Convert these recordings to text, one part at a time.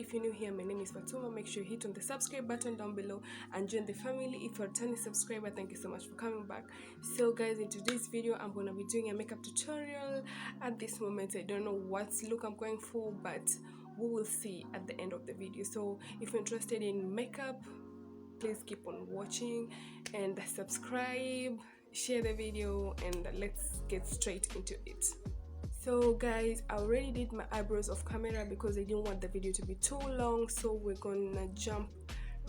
if you're new here, my name is Fatuma. Make sure you hit on the subscribe button down below and join the family. If you're a returning subscriber, thank you so much for coming back. So guys, in today's video I'm gonna be doing a makeup tutorial. At this moment I don't know what look I'm going for, but we will see at the end of the video. So if you're interested in makeup, please keep on watching and subscribe, share the video, and let's get straight into it. So guys, I already did my eyebrows off camera because I didn't want the video to be too long, so we're gonna jump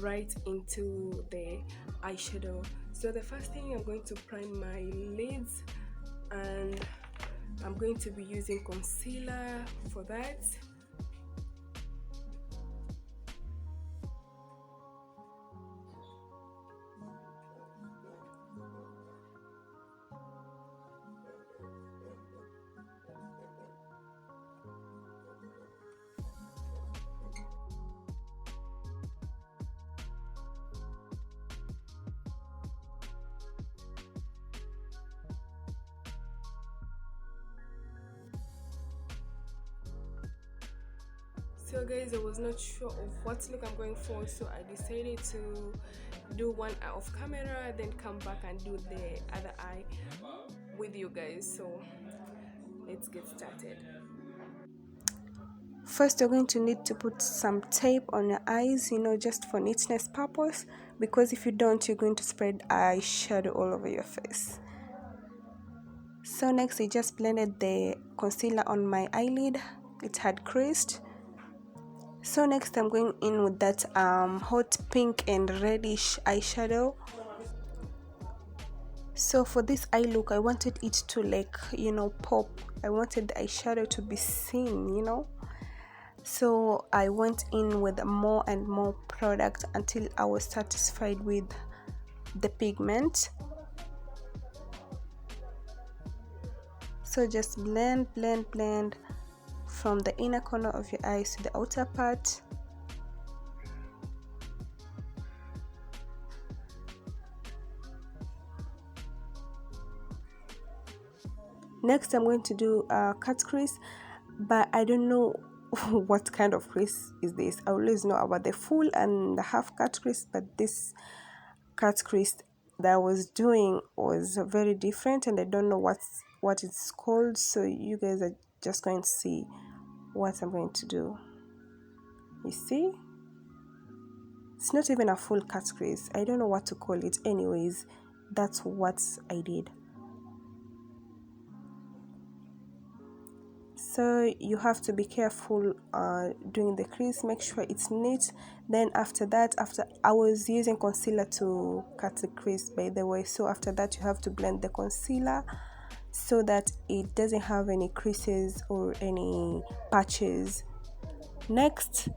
right into the eyeshadow. So the first thing, I'm going to prime my lids and I'm going to be using concealer for that. So guys, I was not sure of what look I'm going for, so I decided to do one eye off camera, then come back and do the other eye with you guys. So let's get started. First, you're going to need to put some tape on your eyes, just for neatness purpose, because if you don't, you're going to spread eyeshadow all over your face. So next, I just blended the concealer on my eyelid. It had creased. So next I'm going in with that hot pink and reddish eyeshadow. So for this eye look, I wanted it to pop. I wanted the eyeshadow to be seen, So I went in with more and more product until I was satisfied with the pigment. So just blend from the inner corner of your eyes to the outer part. Next I'm going to do a cut crease, but I don't know what kind of crease is this. I always know about the full and the half cut crease, but this cut crease that I was doing was very different and I don't know what it's called, so you guys are just going to see what I'm going to do. You see, it's not even a full cut crease. I don't know what to call it. Anyways, that's what I did. So you have to be careful doing the crease. Make sure it's neat. Then after that, after I was using concealer to cut the crease, by the way, so after that you have to blend the concealer so that it doesn't have any creases or any patches. Next,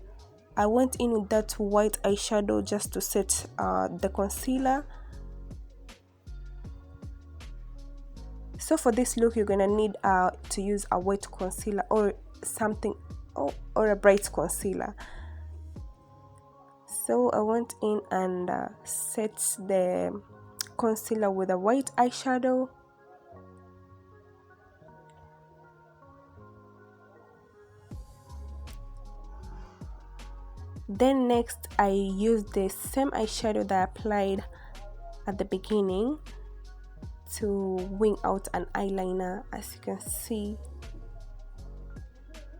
I went in with that white eyeshadow just to set the concealer. So for this look, you're gonna need to use a white concealer or something, or a bright concealer. So I went in and set the concealer with a white eyeshadow. Then next I used the same eyeshadow that I applied at the beginning to wing out an eyeliner, as you can see.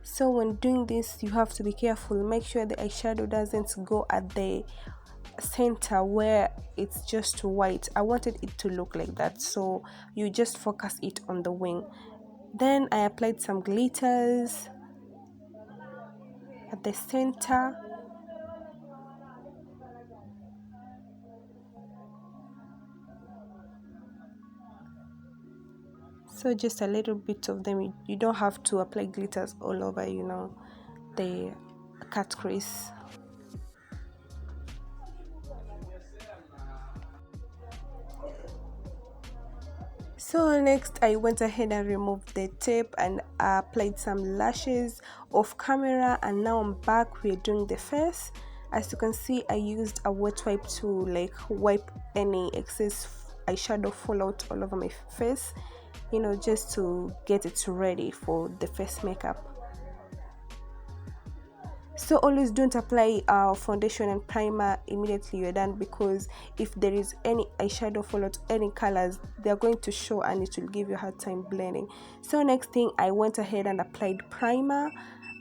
So when doing this, you have to be careful. Make sure the eyeshadow doesn't go at the center where it's just white. I wanted it to look like that, so you just focus it on the wing. Then I applied some glitters at the center. So just a little bit of them. You don't have to apply glitters all over, the cut crease. So next I went ahead and removed the tape and applied some lashes off camera, and now I'm back. We're doing the face. As you can see, I used a wet wipe to wipe any excess eyeshadow fallout all over my face, just to get it ready for the face makeup. So always don't apply foundation and primer immediately you're done, because if there is any eyeshadow followed any colors, they're going to show and it will give you a hard time blending. So next thing, I went ahead and applied primer,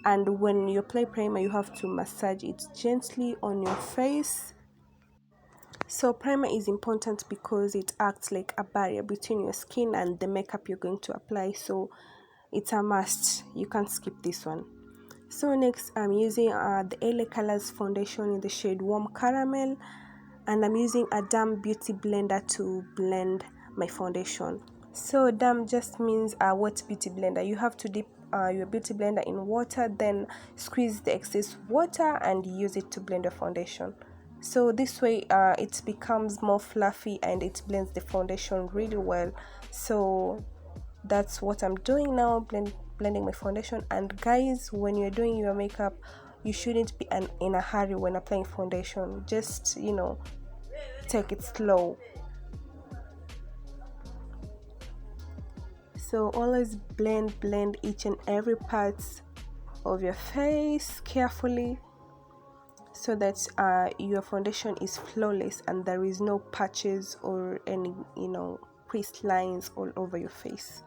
and when you apply primer you have to massage it gently on your face. So primer is important because it acts like a barrier between your skin and the makeup you're going to apply, so it's a must, you can't skip this one. So next, I'm using the LA Colors foundation in the shade Warm Caramel, and I'm using a damp beauty blender to blend my foundation. So damp just means a wet beauty blender. You have to dip your beauty blender in water, then squeeze the excess water and use it to blend your foundation. So this way it becomes more fluffy and it blends the foundation really well. So that's what I'm doing now, blending my foundation. And guys, when you're doing your makeup, you shouldn't be in a hurry when applying foundation. Just, you know, take it slow. So always blend each and every part of your face carefully, so that your foundation is flawless and there is no patches or any, you know, crease lines all over your face.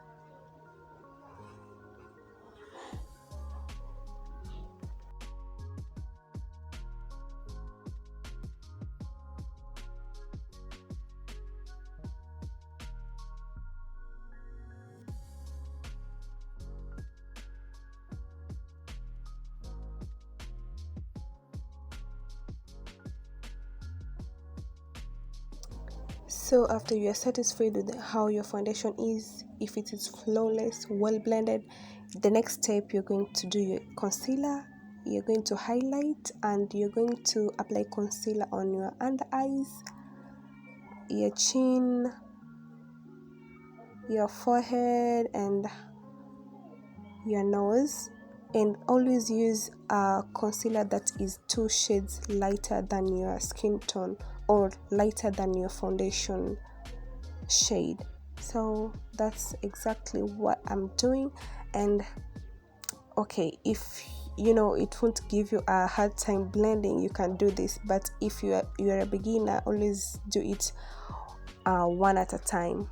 So after you are satisfied with how your foundation is, if it is flawless, well blended, the next step, you're going to do your concealer. You're going to highlight and you're going to apply concealer on your under eyes, your chin, your forehead and your nose. And always use a concealer that is 2 shades lighter than your skin tone or lighter than your foundation shade. So that's exactly what I'm doing. And okay, if you know it won't give you a hard time blending, you can do this, but if you're a beginner, always do it one at a time.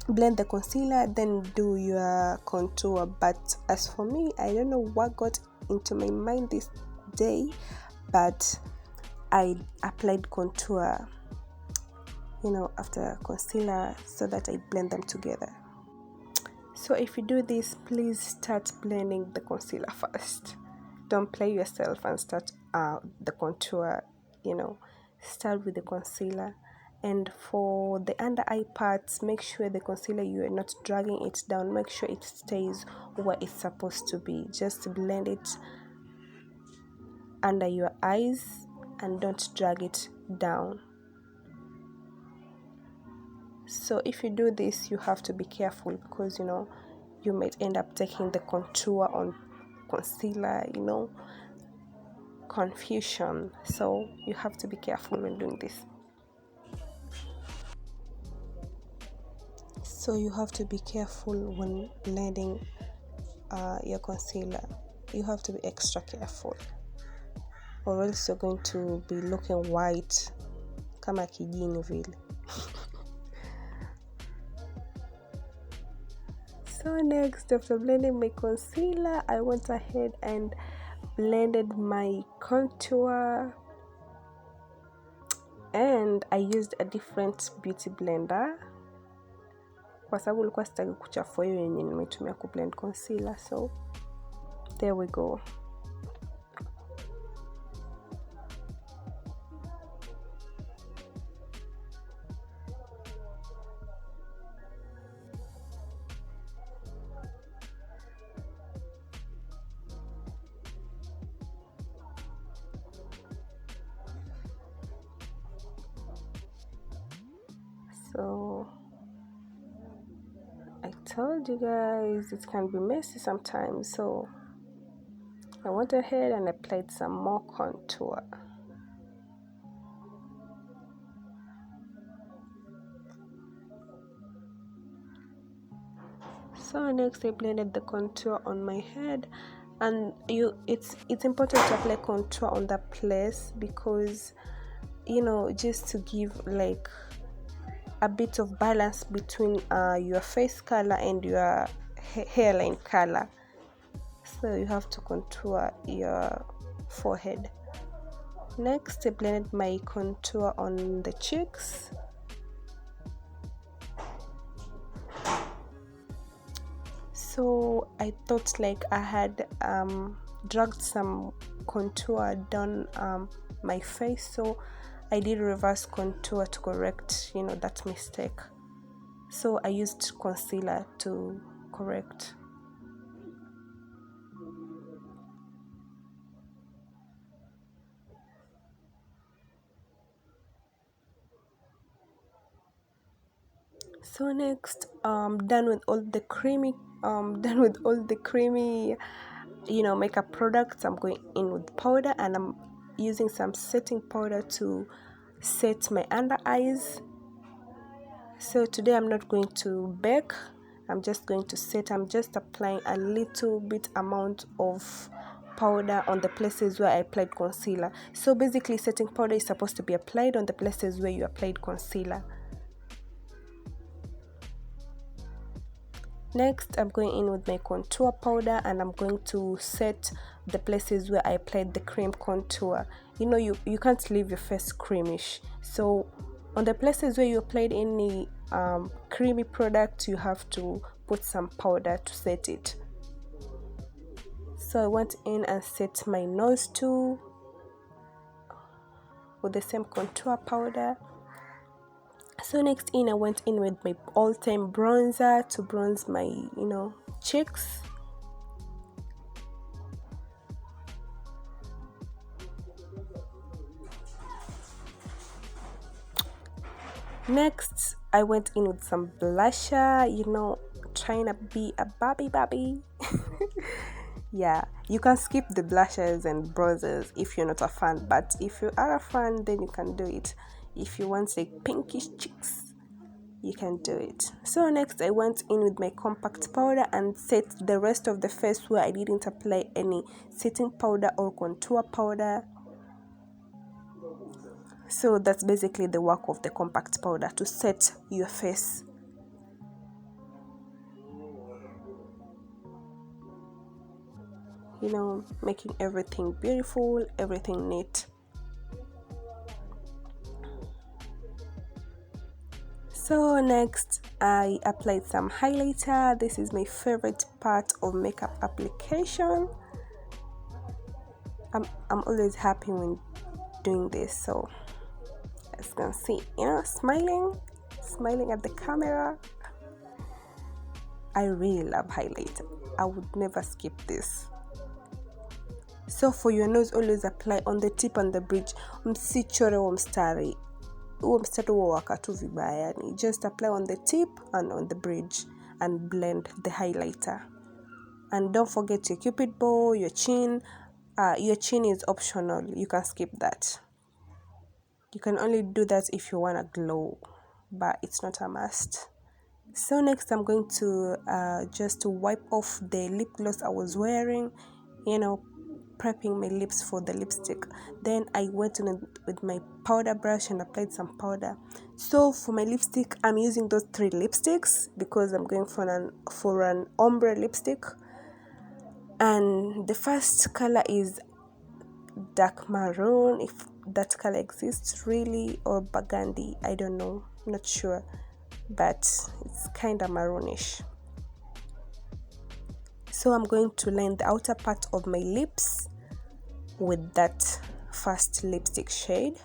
Blend the concealer, then do your contour. But as for me, I don't know what got into my mind this day, but I applied contour, you know, after concealer, so that I blend them together. So if you do this, please start blending the concealer first. Don't play yourself and start the contour, you know, start with the concealer. And for the under eye parts, make sure the concealer, you are not dragging it down, make sure it stays where it's supposed to be. Just blend it under your eyes and don't drag it down. So if you do this, you have to be careful, because you know you might end up taking the contour on concealer, you know, confusion. So you have to be careful when doing this. So you have to be careful when blending your concealer. You have to be extra careful, or else you're going to be looking white kama kijini vile. So next, after blending my concealer, I went ahead and blended my contour, and I used a different beauty blender kwa sababu ulikuwa sitaki kuchafua hiyo yenye nimetumia ku blend concealer. So there we go. So I told you guys it can be messy sometimes, so I went ahead and applied some more contour. So next, I blended the contour on my head, And it's important to apply contour on that place, because just to give like a bit of balance between your face color and your hairline color. So you have to contour your forehead. Next, I blended my contour on the cheeks. So I thought like I had dragged some contour down my face, so I did reverse contour to correct that mistake. So I used concealer to correct. So next, done with all the creamy makeup products, I'm going in with powder, and I'm using some setting powder to set my under eyes. So today I'm not going to bake, I'm just going to set. I'm just applying a little bit amount of powder on the places where I applied concealer. So basically, setting powder is supposed to be applied on the places where you applied concealer. Next, I'm going in with my contour powder, and I'm going to set the places where I applied the cream contour. You can't leave your face creamish, so on the places where you applied any creamy product, you have to put some powder to set it. So I went in and set my nose too with the same contour powder. So next I went in with my all-time bronzer to bronze my cheeks. Next, I went in with some blusher, trying to be a Barbie. Yeah, you can skip the blushers and bronzers if you're not a fan, but if you are a fan, then you can do it. If you want like pinkish cheeks, you can do it. So next, I went in with my compact powder and set the rest of the face where I didn't apply any setting powder or contour powder. So that's basically the work of the compact powder, to set your face. Making everything beautiful, everything neat. So next, I applied some highlighter. This is my favorite part of makeup application. I'm always happy when doing this. So as you can see, smiling at the camera. I really love highlighter. I would never skip this. So for your nose, always apply on the tip and the bridge. Msichore wa mstari. Huo mstari huo waka tu vibaya. Just apply on the tip and on the bridge and blend the highlighter. And don't forget your cupid bow, your chin. Your chin is optional. You can skip that. You can only do that if you want to glow, but it's not a must. So next, I'm going to just wipe off the lip gloss I was wearing, prepping my lips for the lipstick. Then I went in with my powder brush and applied some powder. So for my lipstick, I'm using those 3 lipsticks because I'm going for an ombre lipstick. And the first color is dark maroon, if that color exists really, or burgundy, I don't know, not sure, but it's kind of maroonish. So I'm going to line the outer part of my lips with that first lipstick shade.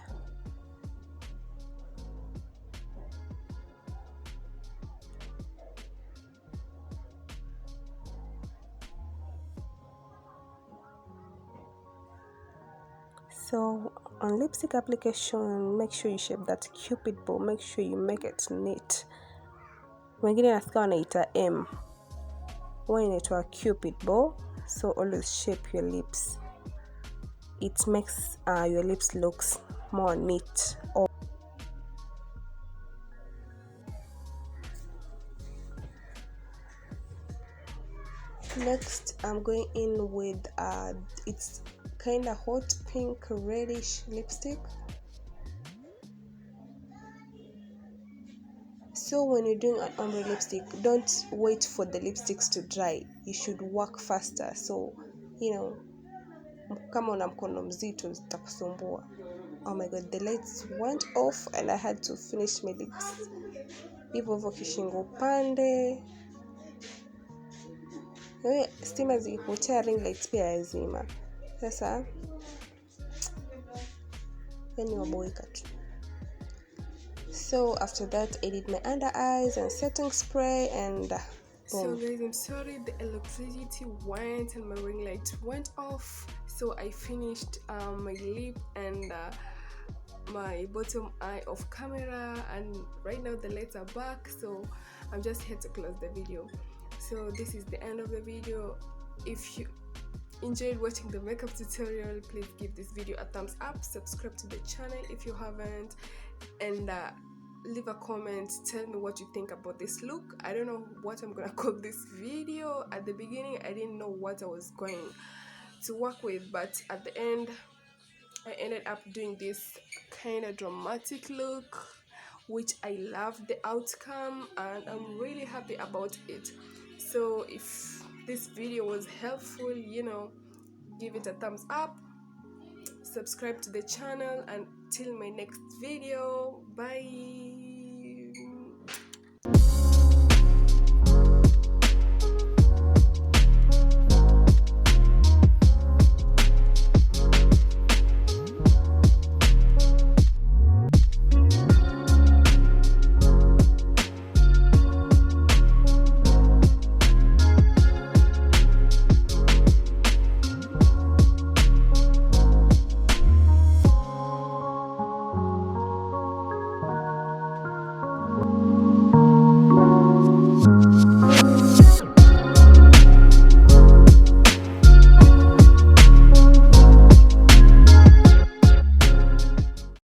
So on lipstick application, make sure you shape that cupid bow, make sure you make it neat. Wengine nasikia wanaita M, huwa inaitwa cupid bow. So always shape your lips. It makes your lips looks more neat. Next, I'm going in with it's kind of hot pink reddish lipstick. So when you're doing an ombre lipstick, don't wait for the lipsticks to dry. You should work faster. So, you know, kama una mkono mzito zitakusumbua. Oh my god, the lights went off and I had to finish my lips. Hivyo hivyo kishingo upande. Stima zikipotea ring lights pia yazima. Sasa yani waboeka tu. So after that I did my under eyes and setting spray and boom. So guys, I'm sorry the electricity went and my ring light went off. So I finished my lip and my bottom eye off camera, and right now the lights are back, so I'm just here to close the video. So this is the end of the video. If you enjoyed watching the makeup tutorial, please give this video a thumbs up, subscribe to the channel if you haven't, and leave a comment. Tell me what you think about this look. I don't know what I'm gonna call this video. At the beginning I didn't know what I was going to work with, but at the end I ended up doing this kind of dramatic look, which I love the outcome and I'm really happy about it. So if this video was helpful, you know, give it a thumbs up, subscribe to the channel, and till my next video, bye.